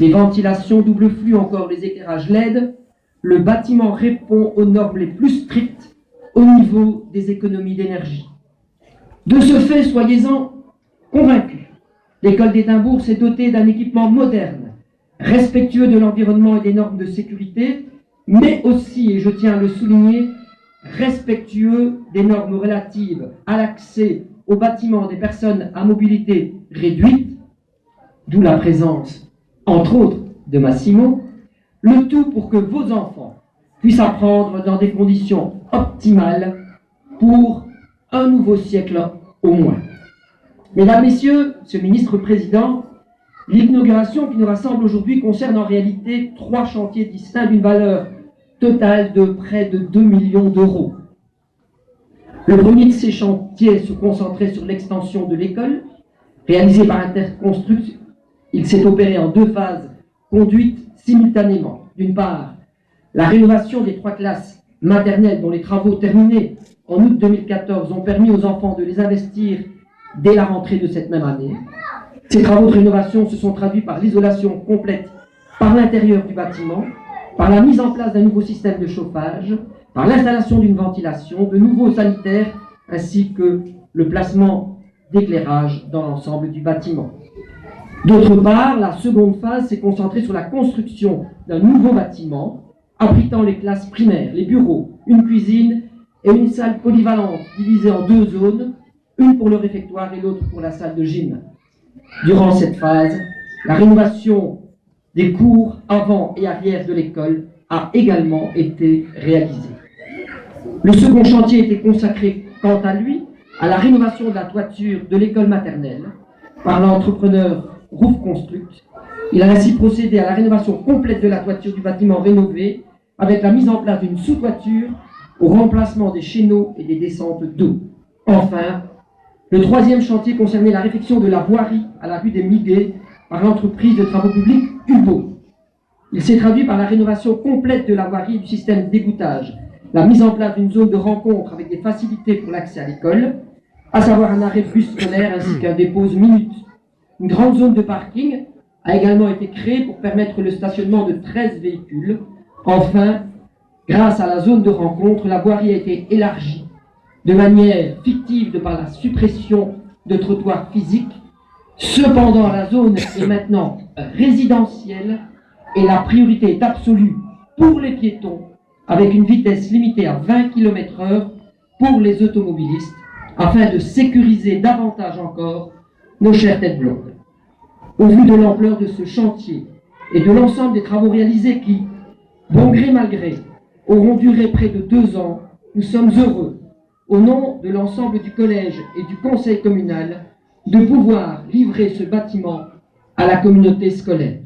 les ventilations double flux, encore les éclairages LED, le bâtiment répond aux normes les plus strictes au niveau des économies d'énergie. De ce fait, soyez-en convaincus, l'école d'Édimbourg s'est dotée d'un équipement moderne, respectueux de l'environnement et des normes de sécurité, mais aussi, et je tiens à le souligner, respectueux des normes relatives à l'accès aux bâtiments des personnes à mobilité réduite, d'où la présence, entre autres, de Massimo, le tout pour que vos enfants puissent apprendre dans des conditions optimales pour un nouveau siècle au moins. Mesdames, Messieurs, Monsieur le Ministre Président, l'inauguration qui nous rassemble aujourd'hui concerne en réalité 3 chantiers distincts d'une valeur totale de près de 2 millions d'euros. Le premier de ces chantiers se concentrait sur l'extension de l'école, réalisée par Interconstruct. Il s'est opéré en 2 phases, conduites simultanément. D'une part, la rénovation des 3 classes maternelles dont les travaux terminés en août 2014 ont permis aux enfants de les investir dès la rentrée de cette même année. Ces travaux de rénovation se sont traduits par l'isolation complète par l'intérieur du bâtiment, par la mise en place d'un nouveau système de chauffage, par l'installation d'une ventilation, de nouveaux sanitaires, ainsi que le placement d'éclairage dans l'ensemble du bâtiment. D'autre part, la seconde phase s'est concentrée sur la construction d'un nouveau bâtiment abritant les classes primaires, les bureaux, une cuisine et une salle polyvalente divisée en 2 zones, une pour le réfectoire et l'autre pour la salle de gym. Durant cette phase, la rénovation des cours avant et arrière de l'école a également été réalisée. Le second chantier était consacré, quant à lui, à la rénovation de la toiture de l'école maternelle par l'entrepreneur Roof Construct. Il a ainsi procédé à la rénovation complète de la toiture du bâtiment rénové avec la mise en place d'une sous-toiture au remplacement des chéneaux et des descentes d'eau. Enfin, le troisième chantier concernait la réfection de la voirie à la rue des Miguets par l'entreprise de travaux publics UBO. Il s'est traduit par la rénovation complète de la voirie et du système d'égouttage, la mise en place d'une zone de rencontre avec des facilités pour l'accès à l'école, à savoir un arrêt bus scolaire ainsi qu'un dépose minute. Une grande zone de parking a également été créée pour permettre le stationnement de 13 véhicules. Enfin, grâce à la zone de rencontre, la voirie a été élargie de manière fictive de par la suppression de trottoirs physiques. Cependant, la zone est maintenant résidentielle et la priorité est absolue pour les piétons avec une vitesse limitée à 20 km/h pour les automobilistes afin de sécuriser davantage encore nos chères têtes blondes. Au vu de l'ampleur de ce chantier et de l'ensemble des travaux réalisés qui, bon gré mal gré, auront duré près de 2 ans, nous sommes heureux, au nom de l'ensemble du collège et du conseil communal, de pouvoir livrer ce bâtiment à la communauté scolaire.